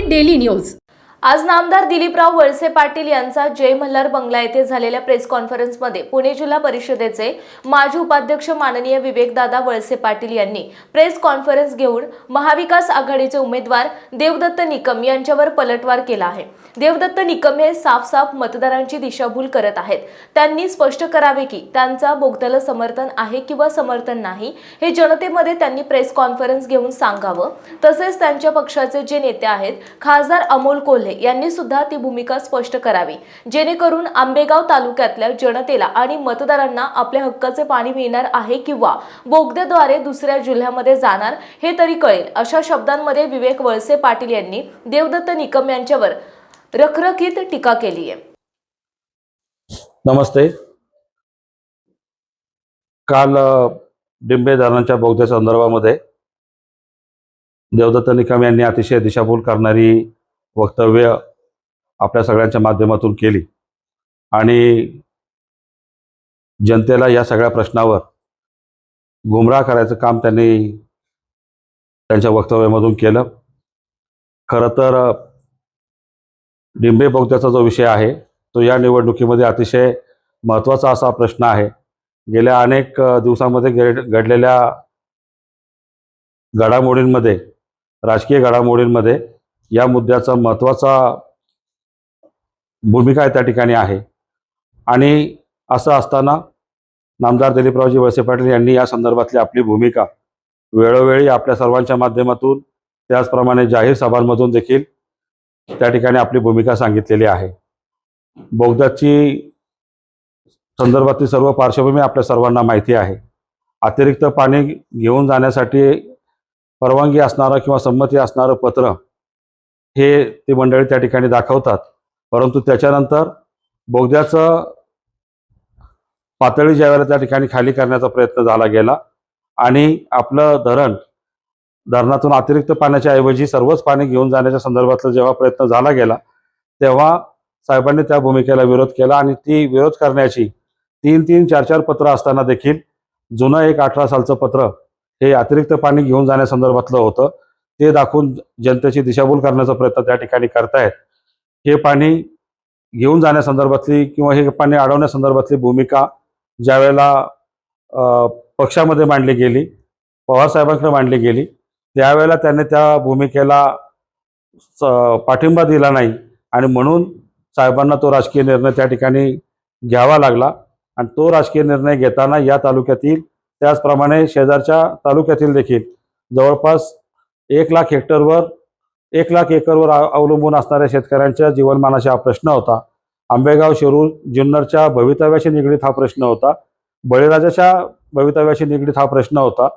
Marathi daily news. आज नामदार दिलीपराव वळसे पाटील यांचा जय मल्हार बंगला येथे झालेल्या प्रेस कॉन्फरन्समध्ये पुणे जिल्हा परिषदेचे माजी उपाध्यक्ष माननीय विवेकदादा वळसे पाटील यांनी प्रेस कॉन्फरन्स घेऊन महाविकास आघाडीचे उमेदवार देवदत्त निकम यांच्यावर पलटवार केला आहे। देवदत्त निकम हे साफ मतदारांची दिशाभूल करत आहेत। त्यांनी स्पष्ट करावे की त्यांचा बोगद्याला समर्थन आहे किंवा समर्थन नाही हे जनतेमध्ये त्यांनी प्रेस कॉन्फरन्स घेऊन सांगावं। तसेच त्यांच्या पक्षाचे जे नेते आहेत खासदार अमोल कोल्हे यांनी सुद्धा ती भूमिका स्पष्ट करावी, जेणेकरून आंबेगाव तालुक्यातल्या जनतेला आणि मतदारांना आपल्या हक्काचे पाणी मिळणार आहे किंवा बोगद्याद्वारे दुसऱ्या जिल्ह्यामध्ये जाणार हे तरी कळेल। अशा शब्दांमध्ये विवेक वळसे पाटील यांनी देवदत्त निकम यांच्यावर रखरखीत टीका केली आहे। नमस्ते। काल डिंबे धरणाच्या बोगद्या संदर्भामध्ये देवदत्त निकम यांनी अतिशय दिशाभूल करणारी वक्तव्य आपल्या सगळ्यांच्या माध्यमातून केली आणि जनतेला या सगळ्या प्रश्नावर गुमराह करायचं काम त्यांनी त्यांच्या वक्तव्यामधून केलं। खरं तर डिंबे बोगद्याचा जो विषय आहे तो या निवडणुकीमध्ये अतिशय महत्त्वाचा असा प्रश्न आहे। गेल्या अनेक दिवसांमध्ये घडलेल्या घडामोडींमध्ये, राजकीय घडामोडींमध्ये या मुद्द्याचा महत्त्वाचा भूमिका त्या ठिकाणी आहे आणि असं असताना नामदार दिलीपरावजी वळसे पाटील यांनी या संदर्भातली आपली भूमिका वेळोवेळी आपल्या सर्वांच्या माध्यमातून, त्याचप्रमाणे जाहीर सभांमधून देखील त्या ठिकाणी आपली भूमिका सांगितलेली आहे। बोगद्याची संदर्भातली सर्व पार्श्वभूमी आपल्या सर्वांना माहिती आहे। अतिरिक्त पाणी घेऊन जाण्यासाठी परवानगी असणारं किंवा संमती असणारं पत्र हे ती मंडळी त्या ठिकाणी दाखवतात, परंतु त्याच्यानंतर बोगद्याचं पातळी ज्यावेळेला त्या ठिकाणी खाली करण्याचा प्रयत्न झाला गेला आणि आपलं धरणातून अतिरिक्त पाण्याच्या ऐवजी सर्वच पाणी घेऊन जाण्याच्या संदर्भातला जेव्हा प्रयत्न झाला गेला तेव्हा साहेबांनी त्या भूमिकेला विरोध केला आणि ती विरोध करण्याची 3-3, 4-4 पत्र असताना देखील जुनं एक 18 सालचं पत्र हे अतिरिक्त पाणी घेऊन जाण्यासंदर्भातलं होतं, ते दाखवून जनतेची दिशाभूल करण्याचा प्रयत्न त्या ठिकाणी करतायत। हे पाणी घेऊन जाण्यासंदर्भातली किंवा हे पाणी अडवण्यासंदर्भातली भूमिका ज्यावेळेला पक्षामध्ये मांडली गेली, पवारसाहेबांकडे मांडली गेली, त्यावेळेला त्यांनी त्या भूमिकेला पाठिंबा दिला नाही आणि म्हणून साहेबांना तो राजकीय निर्णय त्या ठिकाणी घ्यावा लागला आणि तो राजकीय निर्णय घेताना या तालुक्यातील, त्याचप्रमाणे शेजारच्या तालुक्यातील देखील जवळपास 1 लाख हेक्टरवर 1 लाख एकरवर अवलंबून असणाऱ्या शेतकऱ्यांच्या जीवनमानाचा हा प्रश्न होता। आंबेगाव, शिरूर, जुन्नरच्या भवितव्याशी निगडीत हा प्रश्न होता। बळीराजाच्या भवितव्याशी निगडीत हा प्रश्न होता।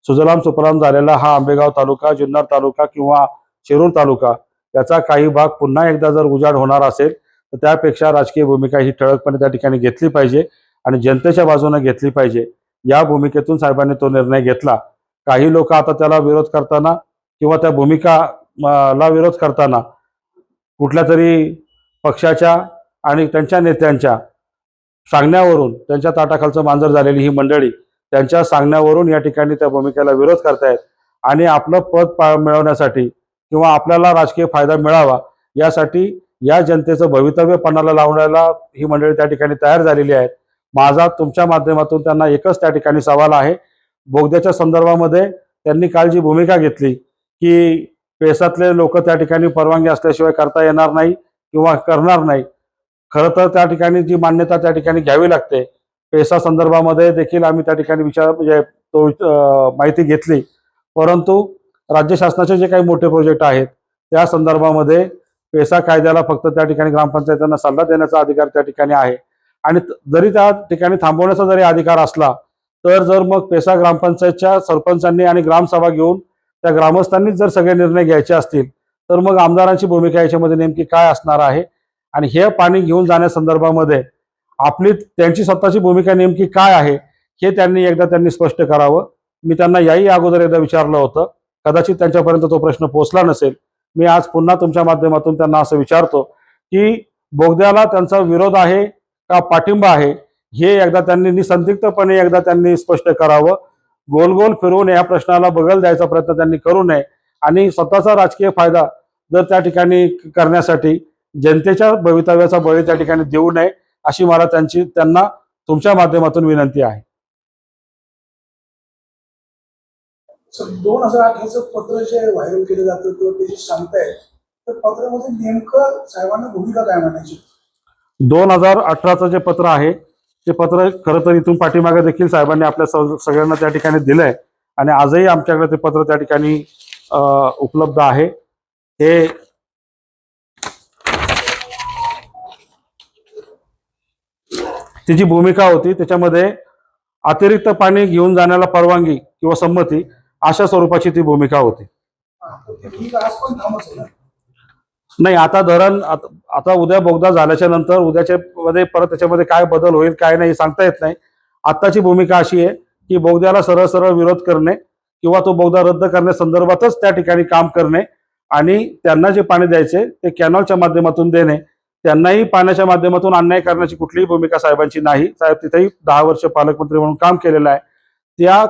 सुजलाम सुफलाम झालेला हा आंबेगाव तालुका, जुन्नर तालुका किंवा शिरूर तालुका याचा काही भाग पुन्हा एकदा जर उजाड होणार असेल तर त्यापेक्षा राजकीय भूमिका ही ठळकपणे त्या ठिकाणी घेतली पाहिजे आणि जनतेच्या बाजूने घेतली पाहिजे। या भूमिकेतून साहेबांनी तो निर्णय घेतला। काही लोक आता त्याला विरोध करताना किंवा त्या भूमिकाला विरोध करताना कुठल्या तरी पक्षाच्या आणि त्यांच्या नेत्यांच्या सांगण्यावरून, त्यांच्या ताटाखालचं मांजर झालेली ही मंडळी त्यांच्या सांगण्यावरून या ठिकाणी त्या भूमिकेला विरोध करतायत आणि आपलं पद मिळवण्यासाठी किंवा आपल्याला राजकीय फायदा मिळावा यासाठी या जनतेचं भवितव्य पणाला लावण्याला ही मंडळी त्या ठिकाणी तयार झालेली आहेत। माझा तुमच्या माध्यमातून त्यांना एकच त्या ठिकाणी सवाल आहे। बोगद्याच्या संदर्भामध्ये त्यांनी काल जी भूमिका घेतली की पेसातले लोक त्या ठिकाणी परवानगी असल्याशिवाय करता येणार नाही किंवा करणार नाही, खरं तर त्या ठिकाणी जी मान्यता त्या ठिकाणी घ्यावी लागते। पेसा संदर्भामध्ये देखील आम्ही त्या ठिकाणी माहिती घेतली, परंतु राज्य शासनाचे जे काही मोठे प्रोजेक्ट आहेत त्या संदर्भामध्ये पेसा कायद्याला फक्त त्या ठिकाणी ग्रामपंचायतींना सल्ला देण्याचा अधिकार त्या ठिकाणी आहे आणि जरी त्या ठिकाणी थांबवण्याचा जरी अधिकार असला तर जर मग पेसा ग्रामपंचायतच्या सरपंचांनी आणि ग्रामसभा घेऊन त्या ग्रामस्थांनीच जर सगळे निर्णय घ्यायचे असतील तर मग आमदारांची भूमिका याच्यामध्ये नेमकी काय असणार आहे आणि हे पाणी घेऊन जाण्यासंदर्भामध्ये आपली त्यांची स्वतःची भूमिका नेमकी काय आहे हे त्यांनी स्पष्ट करावं। मी त्यांना याही अगोदर एकदा विचारलं होतं, कदाचित त्यांच्यापर्यंत तो प्रश्न पोहोचला नसेल। मी आज पुन्हा तुमच्या माध्यमातून त्यांना असं विचारतो की बोगद्याला त्यांचा विरोध आहे का पाठिंबा आहे हे एकदा त्यांनी निसंदिग्धपणे त्यांनी स्पष्ट करावं। गोल गोल फिरवून या प्रश्नाला बगल द्यायचा प्रयत्न त्यांनी करू नये आणि स्वतःचा राजकीय फायदा जर त्या ठिकाणी करण्यासाठी जनतेच्या भवितव्याचा बळी त्या ठिकाणी देऊ नये अशी मला त्यांना तुमच्या माध्यमातून विनंती आहे. 2018चं पत्र जे व्हायरल केलं जातं किंवा ते जे सांगतायत तर पत्रामध्ये नेमकं साहेबांना भूमिका काय म्हणायची? 2018चं जे पत्र आहे ते पत्र खरं तर इथून पाठीमागे देखील साहेबांनी आपल्या सगळ्यांना त्या ठिकाणी दिलंय आणि आजही आमच्याकडे ते पत्र त्या ठिकाणी उपलब्ध आहे. हे ती जी भूमिका होती त्याच्यामध्ये अतिरिक्त पाणी घेऊन जाण्याला परवानगी किंवा संमती अशा स्वरूपाची ती भूमिका होती. तर ती भूमिका आज पण ठामच आहे ना? नाही, आता धरण आता उद्या बोगदा झाल्याच्या नंतर उद्याच्या मध्ये परत त्याच्यामध्ये काय बदल होईल काय नाही सांगता येत नाही. आत्ताची भूमिका अशी आहे की बोगद्याला सरळ सरळ विरोध करणे किंवा तो बोगदा रद्द करण्यासंदर्भातच त्या ठिकाणी काम करणे आणि त्यांना जे पाणी द्यायचे ते कॅनॉलच्या माध्यमातून देणे. त्यांनाही पाण्याच्या माध्यमातून अन्याय करण्याची कुठलीही भूमिका साहेबांची नाही. साहेब तिथेही 10 वर्ष पालकमंत्री म्हणून काम केलेलं आहे. त्या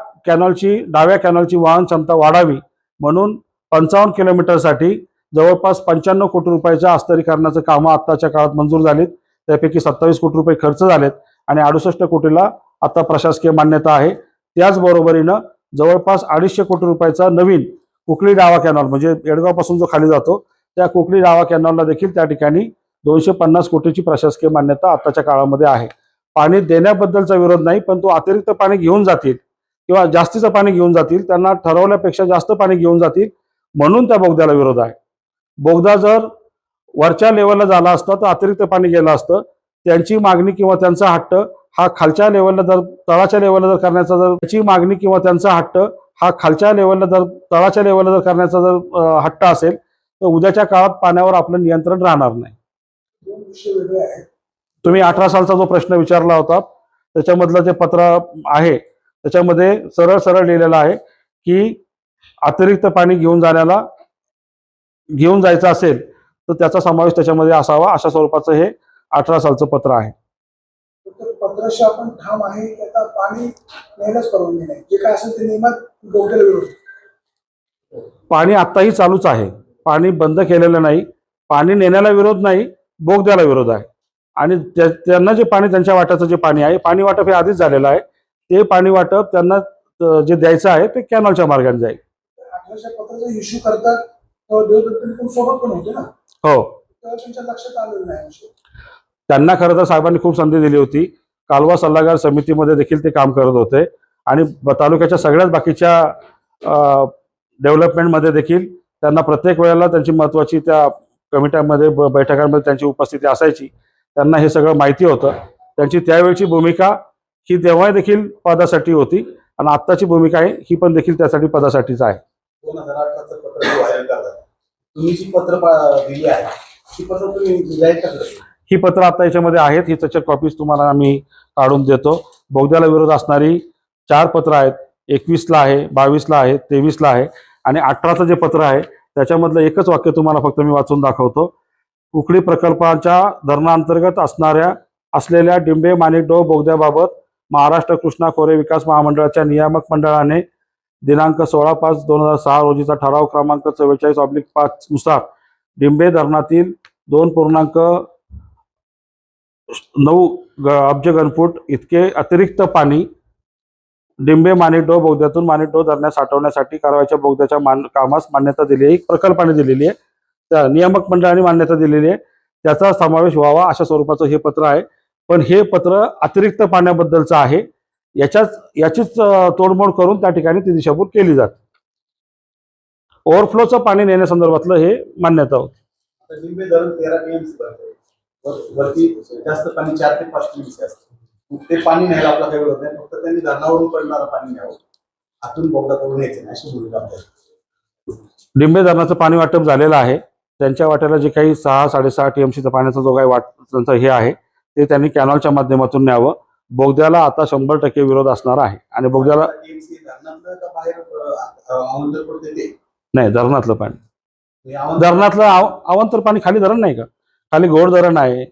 डाव्या कॅनॉलची वाहन क्षमता वाढावी म्हणून 55 किलोमीटरसाठी जवळपास 95 कोटी रुपयाच्या अस्तरीकरणाचं कामं आत्ताच्या काळात मंजूर झालीत. त्यापैकी 27 कोटी रुपये खर्च झालेत आणि 68 कोटीला आता प्रशासकीय मान्यता आहे. त्याचबरोबरीनं जवळपास 250 कोटी रुपयाचा नवीन कुकली डावा कॅनॉल म्हणजे येडगावपासून जो खाली जातो त्या कुकली डावा कॅनॉलला देखील त्या ठिकाणी 250 कोटीची प्रशासकीय मान्यता आत्ताच्या काळामध्ये आहे. पाणी देण्याबद्दलचा विरोध नाही, पण तो अतिरिक्त पाणी घेऊन जातील किंवा जास्तीचं पाणी घेऊन जातील, त्यांना ठरवल्यापेक्षा जास्त पाणी घेऊन जातील म्हणून त्या बोगद्याला विरोध आहे. बोगदा जर वरच्या लेवलला झाला असता तर अतिरिक्त पाणी गेलं असतं. त्यांची मागणी किंवा त्यांचा हट्ट हा खालच्या लेवलला जर तळाच्या लेवलला जर करण्याचा जर त्याची मागणी किंवा त्यांचा हट्ट हा खालच्या लेवलला जर तळाच्या लेवलला जर करण्याचा जर हट्ट असेल तर उद्याच्या काळात पाण्यावर आपलं नियंत्रण राहणार नाही. दोन विषय वेगळे आहेत. तुम्ही 18 सालचा जो प्रश्न विचारला होता त्याच्यामधलं जे पत्र आहे त्याच्यामध्ये सरळ सरळ लिहिलेलं आहे की अतिरिक्त पाणी घेऊन जायचं असेल तर त्याचा समावेश त्याच्यामध्ये असावा अशा स्वरूपाचं हे 18 सालचं पत्र आहे. तर पत्राशी आपण ठाम आहे की आता पाणी न्यायलाच परवानगी नाही, जे काय असेल ते नियमात बोगद्याला विरोध. पाणी आत्ताही चालूच आहे, पाणी बंद केलेलं नाही. पाणी नेण्याला विरोध नाही, बोगद्याला विरोध आहे आणि त्यांना जे पाणी त्यांच्या वाट्याचं जे पाणी आहे पाणी वाटप हे आधीच झालेलं आहे. ते पाणी वाटप त्यांना जे द्यायचं आहे ते कॅनॉलच्या मार्गाने जाईल. 18च्या पत्राचा इश्यू करतात तेव्हा देवदत्तांनी पण सोबत पण होते ना, हो, तेव्हा त्यांच्या लक्षात आलेलं नाही विषय. त्यांना खरं तर साहेबांनी खूप संधी दिली होती. कालवा सल्लागार समितीमध्ये देखील ते काम करत होते आणि तालुक्याच्या सगळ्याच बाकीच्या डेव्हलपमेंटमध्ये देखील त्यांना प्रत्येक वेळेला त्यांची महत्त्वाची त्या कमिट्यांमध्ये बैठकांमध्ये त्यांची उपस्थिती असायची. त्यांना हे सगळं माहिती होतं. त्यांची त्यावेळची भूमिका ही तेव्हा देखील पदासाठी होती आणि आत्ताची भूमिका आहे ही पण देखील त्यासाठी पदासाठीच आहे. 2018चं पत्र व्हायरल करतात. तुम्ही जी पत्र दिली आहे ती पत्र तुम्ही जाहीर का? ही पत्र आता याच्यामध्ये आहेत. ही त्याच्या कॉपीज तुम्हाला आम्ही काढून देतो. बोगद्याला विरोध असणारी 4 पत्र आहेत. 21ला आहे, 22ला आहे, 23ला आहे आणि 18चं जे पत्र आहे त्याच्यामधलं एकच वाक्य तुम्हाला फक्त मी वाचून दाखवतो. कुकडी प्रकल्पाच्या धरणाअंतर्गत असलेल्या डिंबे माणिकडोह बोगद्याबाबत महाराष्ट्र कृष्णा खोरे विकास महामंडळाच्या नियामक मंडळाने दिनांक 16/5/2006 रोजीचा ठराव क्रमांक 44/5 नुसार डिंबे धरणातील 2.9 अब्ज घनफूट इतके अतिरिक्त पाणी डिंबे माणिकडोह बोगद्यातून माणिकडोह धरणात साठवण्यासाठी करावयाच्या बोगद्याच्या कामास मान्यता दिली आहे. प्रकल्पाने दिलेली आहे, त्या नियामक मंडळाने मान्यता दिलेली आहे. त्याचा समावेश व्हावा अशा स्वरूपाचं हे पत्र आहे. पण हे पत्र अतिरिक्त पाण्याबद्दलचं आहे. याचीच तोडमोड करून त्या ठिकाणी ती दिशाभूल केली जाते. ओव्हरफ्लोचं पाणी नेण्यासंदर्भातलं हे मान्यता होती. डिंबे धरण 13 टीएमसी भरते. वरती जास्त पाणी 4 ते 5 टीएमसी असतं. ते पाणी न्यायला आपला काही होत नाही. फक्त त्यांनी धरणावरून पडणारं पाणी न्यावं, आतून बोगदा करून यायचं नाही अशी भूमिका आहे. डिंबे धरणाचं पाणी वाटप झालेलं आहे. त्यांच्या वाट्याला जे काही 6-6.5 टीएमसीचं पाण्याचा जो काही त्यांचं हे आहे ते त्यांनी कॅनॉलच्या माध्यमातून न्यावं. बोगद्याला आता 100% विरोध असणार आहे आणि बोगद्याला टीएमसी धरणातलं का बाहेर अवंतर पडते ते? नाही, धरणातलं पाणी. हे अवंतर धरणातलं अवंतर पाणी खाली धरण नाही का? खाली घोड धरण आहे,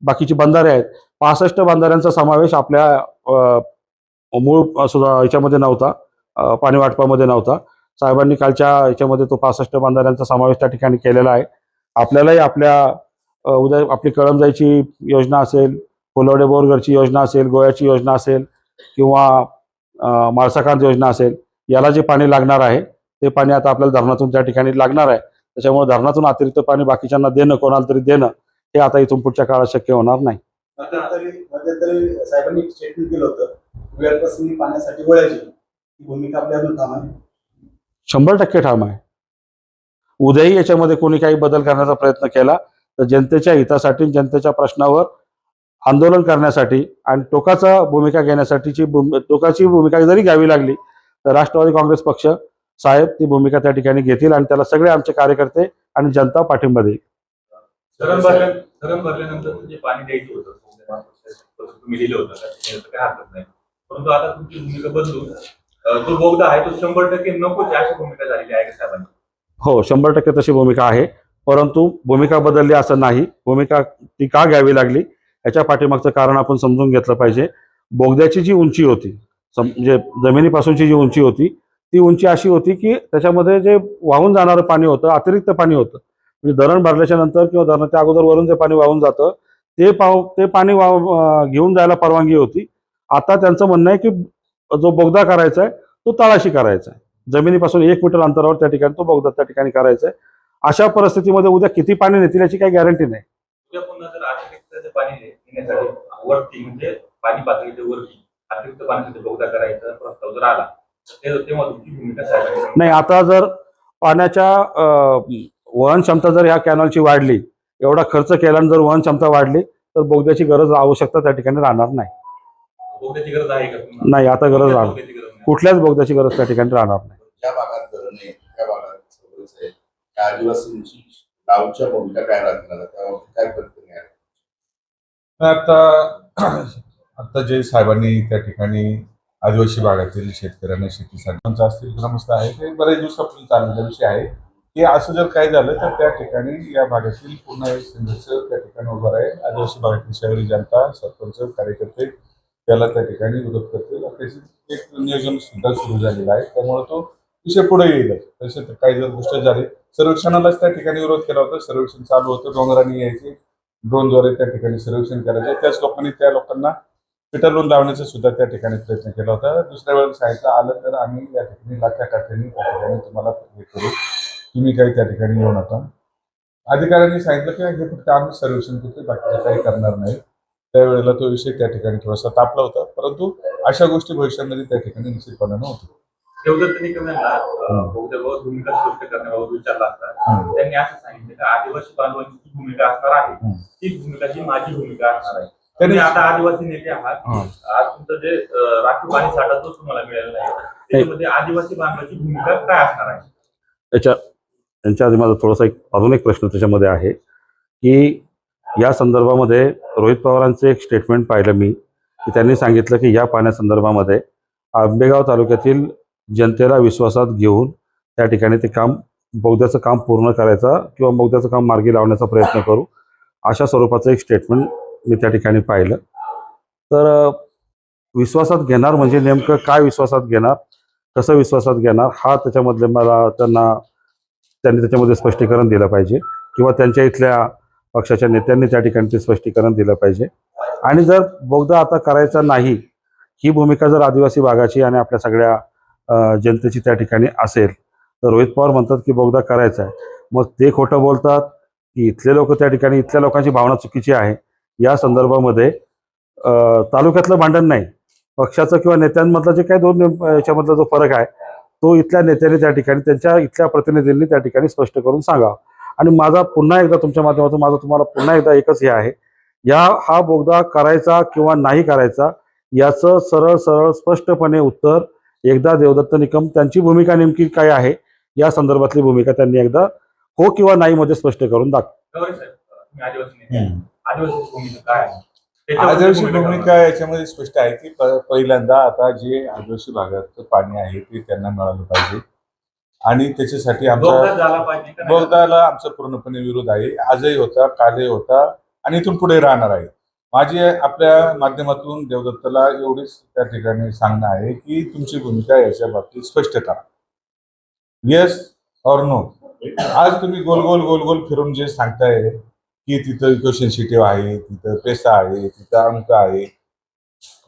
बाकीची बंधारे आहेत. 65 बंधाऱ्यांचा समावेश आपल्या मूळ सुद्धा याच्यामध्ये नव्हता, पाणी वाटपामध्ये नव्हता. साहेबांनी कालच्या याच्यामध्ये तो 65 बांधाऱ्यांचा समावेश त्या ठिकाणी केलेला आहे. आपल्यालाही आपल्या उद्या आपली कळमजाईची योजना असेल, कोलवडे बोरगडची योजना असेल, गोव्याची योजना असेल किंवा माळसाकांत योजना असेल, याला जे पाणी लागणार आहे ते पाणी आता आपल्याला धरणातून त्या ठिकाणी लागणार आहे. त्याच्यामुळे धरणातून अतिरिक्त पाणी बाकीच्यांना देणं, कोणाला तरी देणं, हे आता इथून पुढच्या काळात शक्य होणार नाही. मध्यंतरी साहेबांनी एक स्टेटमेंट केलं होतं, वेळप्रसंगी पाण्यासाठी वळायची ही भूमिका आपल्या अजून ठाम आहे. 100% ठाम आहे. उद्याही याच्यामध्ये कोणी काही बदल करण्याचा प्रयत्न केला तर जनतेच्या हितासाठी, जनतेच्या प्रश्नावर आंदोलन करण्यासाठी आणि टोकाची भूमिका जरी घ्यावी लागली तर राष्ट्रवादी काँग्रेस पक्ष साहेब ती भूमिका त्या ठिकाणी घेतील आणि त्याला सगळे आमचे कार्यकर्ते आणि जनता पाठिंबा देईल. धरण भरल्यानंतर जे पाणी द्यायचं होतं तुम्ही दिलं होतं काय हरकत नाही, परंतु आता तुमची भूमिका बदलून जो बोगदा आहे तो 100% नकोच अशी भूमिका झालेली आहे का साहेबांची? हो, 100% तशी भूमिका आहे, परंतु भूमिका बदलली असं नाही. भूमिका ती का घ्यावी लागली याच्या पाठीमागचं कारण आपण समजून घेतलं पाहिजे. बोगद्याची जी उंची होती, म्हणजे जमिनीपासूनची जी उंची होती, ती उंची अशी होती की त्याच्यामध्ये जे वाहून जाणारं पाणी होतं, अतिरिक्त पाणी होतं. म्हणजे धरण भरल्याच्या नंतर किंवा धरणाच्या अगोदर वरून जे पाणी वाहून जातं ते पाणी घेऊन जायला परवानगी होती. आता त्यांचं म्हणणं आहे की जो बोगदा करायचा आहे तो तळाशी करायचा आहे. जमिनीपासून 1 मीटर अंतरावर त्या ठिकाणी तो बोगदा त्या ठिकाणी करायचा आहे. अशा परिस्थितीमध्ये उद्या किती पाणी नेतील याची काही गॅरंटी नाही. उद्या पुन्हा जर अतिरिक्त पाणी येण्यासाठी वरती म्हणजे पाणी पातळीच्या वरती अतिरिक्त पाण्यासाठी बोगदा करायचा प्रस्ताव जर आला तेव्हा तुमची भूमिका साहेबांची नाही, आता जर पाण्याच्या वहन क्षमता जर ह्या कॅनलची वाढली, एवढा खर्च केला आणि जर वहन क्षमता वाढली तर बोगद्याची आवश्यकता त्या ठिकाणी राहणार नाही. बोगद्याची गरज आहे का तुम्हाला? नाही, आता गरज राहणार, बोगद्याची गरज नाही. कुठल्याच बोगद्याची गरज त्या ठिकाणी राहणार नाही. ज्या भागात धरण आहे त्या भागात सगळंच आहे, त्या आदिवासींची गावच्या भूमिका काय राहणार, त्यावर काय प्रयत्न आहे? आता जे साहेबांनी त्या ठिकाणी आदिवासी भागातील शेतकऱ्यांना शेतीसाठी असतील ग्रामस्थ आहे ते बरेच दिवसापासून चाललेला विषय आहे की असं जर काय झालं तर त्या ठिकाणी या भागातील पूर्ण एक संघर्ष त्या ठिकाणी उभा आहे. आदिवासी भागातील शहरी जनता, सरपंच, कार्यकर्ते त्याला त्या ठिकाणी विरोध करतील. त्याची एक नियोजन सुद्धा सुरू झालेलं आहे, त्यामुळे तो विषय पुढे येईल. तसे काही जर गोष्ट झाली, सर्वेक्षणालाच त्या ठिकाणी विरोध केला होता. सर्वेक्षण चालू होतं, डोंगरांनी यायचे, ड्रोनद्वारे त्या ठिकाणी सर्वेक्षण करायचे. त्याच लोकांनी त्या लोकांना पिटाळून लावण्याचा सुद्धा त्या ठिकाणी प्रयत्न केला होता. दुसऱ्या वेळेला सांगितलं आलं तर आम्ही या ठिकाणी लाख्या काठ्याने त्या ठिकाणी तुम्हाला हे करू, तुम्ही काही त्या ठिकाणी येऊ नका. अधिकाऱ्यांनी सांगितलं की हे फक्त आम्ही सर्वेक्षण करतो, बाकीचं काही करणार नाही. त्यावेळेला तो विषय त्या ठिकाणी थोडासा तापला होता, परंतु अशा गोष्टी भविष्यामध्ये त्या ठिकाणी निश्चितपणानं होतो. देवदत्त निकम यांना बोगद्याबाबत भूमिका स्पष्ट करण्याबाबत विचारला असता त्यांनी असं सांगितलं की आदिवासी बांधवांची जी भूमिका असणार आहे ती भूमिका ही माझी भूमिका असणार आहे. तुम्ही आता आदिवासी नेते आहात, आज तुमचं जे राखीव पाणी साठा तोच तुम्हाला मिळाला नाही, त्याच्यामध्ये आदिवासी बांधवांची भूमिका काय असणार आहे? यांच्या आधी माझा थोडासा अजून एक प्रश्न त्याच्यामध्ये आहे की या संदर्भामध्ये रोहित पवारांचे एक स्टेटमेंट पाहिलं मी की त्यांनी सांगितलं की या पाण्यासंदर्भामध्ये आंबेगाव तालुक्यातील जनतेला विश्वासात घेऊन त्या ठिकाणी ते बोगद्याचं काम पूर्ण करायचा किंवा बोगद्याचं काम मार्गी लावण्याचा प्रयत्न करू, अशा स्वरूपाचं एक स्टेटमेंट मी त्या ठिकाणी पाहिलं. तर विश्वासात घेणार म्हणजे नेमकं काय विश्वासात घेणार, कसं विश्वासात घेणार, हा त्याच्यामधले त्यांनी त्याच्यामध्ये स्पष्टीकरण दिलं पाहिजे किंवा त्यांच्या इथल्या पक्षाच्या नेत्यांनी त्या ठिकाणी ते स्पष्टीकरण दिलं पाहिजे. आणि जर बोगदा आता करायचा नाही ही भूमिका जर आदिवासी भागाची आणि आपल्या सगळ्या जनतेची त्या ठिकाणी असेल तर रोहित पवार म्हणतात की बोगदा करायचा आहे, मग ते खोटं बोलतात की इथले लोक त्या ठिकाणी, इथल्या लोकांची भावना चुकीची आहे. या संदर्भामध्ये तालुक्यातलं भांडण नाही, पक्षाचं किंवा नेत्यांमधलं जे काही दोन याच्यामधला जो फरक आहे तो इथल्या नेत्यांनी त्या ठिकाणी त्यांच्या इथल्या प्रतिनिधींनी त्या ठिकाणी स्पष्ट करून सांगावं. आणि माझा पुन्हा एकदा तुमच्या माध्यमातून तुम्हाला पुन्हा एकदा एकच हे आहे, हा बोगदा करायचा किंवा नाही करायचा याचं सरळ स्पष्टपणे उत्तर एकदा देवदत्त निकम त्यांची भूमिका नेमकी काय आहे या संदर्भातली भूमिका त्यांनी एकदा हो किंवा नाही मध्ये स्पष्ट करून आदिवासी भूमिका याच्यामध्ये स्पष्ट आहे की पहिल्यांदा आता जे आदिवासी भागात पाणी आहे ते त्यांना मिळालं पाहिजे आणि त्याच्यासाठी आमचा बोगद्याला आमचा पूर्णपणे विरोध आहे. आजही होता, कालही होता आणि इथून पुढे राहणार आहे. माझी आपल्या माध्यमातून देवदत्तला एवढीच त्या ठिकाणी सांगणं आहे की तुमची भूमिका याच्या बाबतीत स्पष्ट करा. येस और नो. आज तुम्ही गोल गोल गोल गोल फिरून जे सांगताय की तिथं इको सेन्सिटिव्ह आहे, तिथं पेसा आहे, तिथं अंक आहे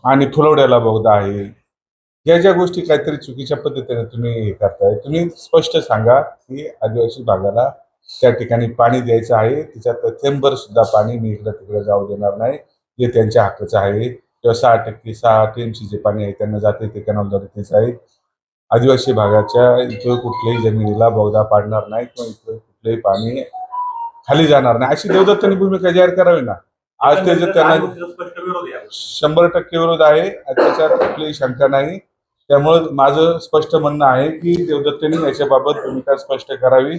आणि फुलवड्याला बोगदा आहे, या ज्या गोष्टी काहीतरी चुकीच्या पद्धतीने तुम्ही हे करताय. तुम्ही स्पष्ट सांगा की आदिवासी भागाला त्या ठिकाणी पाणी द्यायचं आहे, तिच्यात थेंबर सुद्धा पाणी मी इकडं तिकडे जाऊ देणार नाही, जे त्यांच्या हक्काचं आहे. किंवा 6% 6 TMC जे पाणी आहे त्यांना जाते ते कॅनॉलद्वारे तेच आहे. आदिवासी भागाच्या इथं कुठल्याही जमिनीला बोगदा पाडणार नाही किंवा इथं कुठलंही पाणी खाली जाणार नाही, अशी देवदत्तांनी भूमिका जाहीर करावी ना. आज त्याचं त्यांना आदिवासीचा स्पष्ट विरोध आहे. 100% विरोध आहे, त्याच्यात कुठलीही शंका नाही. त्यामुळे माझं स्पष्ट म्हणणं आहे की देवदत्तांनी याच्याबाबत भूमिका स्पष्ट करावी.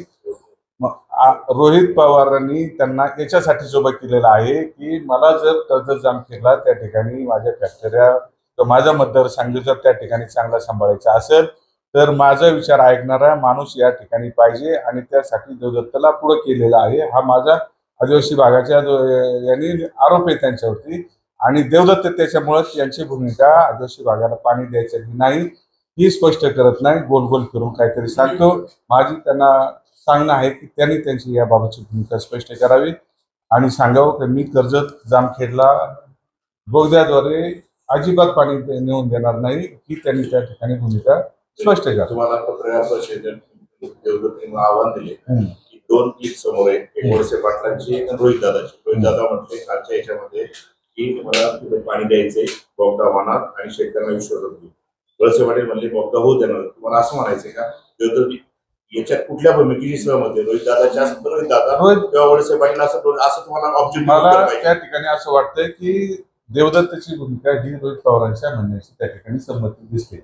रोहित पवारांनी त्यांना याच्यासाठी सोबत केलेलं आहे की मला जर कर्जत जामखेडला त्या ठिकाणी माझ्या फॅक्टऱ्या किंवा माझा मतदारसंघ जर त्या ठिकाणी चांगला सांभाळायचा असेल तर माझा विचार ऐकणारा माणूस या ठिकाणी पाहिजे आणि त्यासाठी देवदत्तला पुढे केलेला आहे. हा माझा आदिवासी भागाच्या यांनी आरोप आहे त्यांच्यावरती आणि देवदत्त त्याच्यामुळे यांची भूमिका आदिवासी भागाला पाणी द्यायचं की नाही ही स्पष्ट करत नाही, गोल गोल फिरून काहीतरी सांगतो. माझी त्यांना सांगणं आहे की त्यांनी त्यांची याबाबतची भूमिका स्पष्ट करावी आणि सांगावं की मी कर्जत जामखेडला बोगद्याद्वारे अजिबात पाणी नेऊन देणार नाही ही त्यांनी त्या ठिकाणी भूमिका स्पष्ट करा. तुम्हाला पत्रकार परिषदेत देवदत्तांनी आव्हान दिले की 2 क्लिक समोर आहे, एक वळसे पाटलांची आणि रोहित दादाची. रोहित दादा म्हटले कालच्या याच्यामध्ये की मला तिथे पाणी द्यायचंय, बोगदा होणार आणि शेतकऱ्यांना विश्वासात घेऊ. वळसे पाटील म्हणले बोगदा होऊ देणार. तुम्हाला असं म्हणायचंय का देवदत्त याच्यात कुठल्या भूमिकेची सहमत आहे? रोहित दादाच्या रोहित दादा किंवा वळसे पाटील असं तुम्हाला मला ऑब्जेक्ट त्या ठिकाणी असं वाटतंय की देवदत्तची भूमिका ही रोहित पवारांच्या म्हणण्याची त्या ठिकाणी संमती दिसते.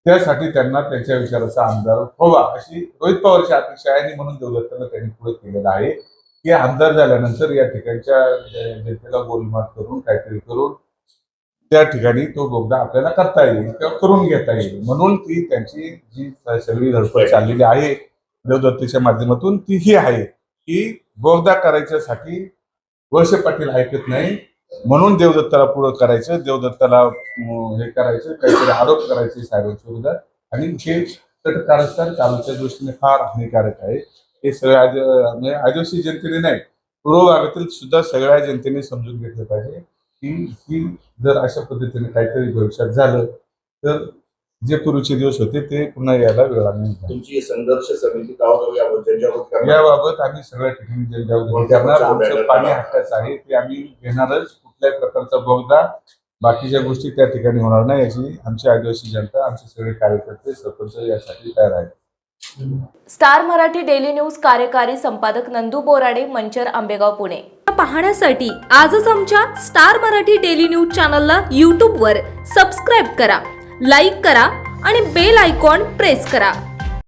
त्यासाठी त्यांना त्यांच्या विचाराचा आमदार व्हावा अशी रोहित पवारची अपेक्षा आहे आणि म्हणून देवदत्तांना त्यांनी पुढे केलेलं आहे की आमदार झाल्यानंतर या ठिकाणच्या जनतेला गोलमाल करून काहीतरी करून त्या ठिकाणी तो बोगदा आपल्याला करता येईल किंवा करून घेता येईल. म्हणून ती त्यांची जी सगळी धडपड चाललेली आहे देवदत्ताच्या माध्यमातून ती ही आहे की बोगदा करायच्यासाठी वळसे पाटील ऐकत नाही म्हणून देवदत्ताला पुढं करायचं, देवदत्ताला हे करायचं, काहीतरी आरोप करायचे साहेबांच्या विरोधात आणि हे कारस्थान चालूच्या दृष्टीने फार हानिकारक आहे. हे सगळ्या आदिवासी जनतेने नाही पूर्व भागातील सुद्धा सगळ्या जनतेने समजून घेतलं पाहिजे की जर अशा पद्धतीने काहीतरी भविष्यात झालं तर जे पूर्वीचे दिवस होते ते पुन्हा यायला वेळ नाही. तुमची संघर्ष समिती त्यांच्यावर याबाबत आम्ही सगळ्या ठिकाणी जनजागृती करणार. आमचं पाणी हक्काचं आहे ते आम्ही घेणारच. कुठल्याही प्रकारचा बोगदा बाकीच्या गोष्टी त्या ठिकाणी होणार नाही याची आमची आदिवासी जनता आमचे सगळे कार्यकर्ते सरपंच यासाठी तयार आहेत. स्टार मराठी डेली न्यूज कार्यकारी संपादक नंदू बोराडे, मंचर, आंबेगाव, पुणे. पाहण्यासाठी आजच आमच्या स्टार मराठी डेली न्यूज चॅनलला यूट्यूबवर सबस्क्राईब करा, लाईक करा आणि बेल आयकॉन प्रेस करा.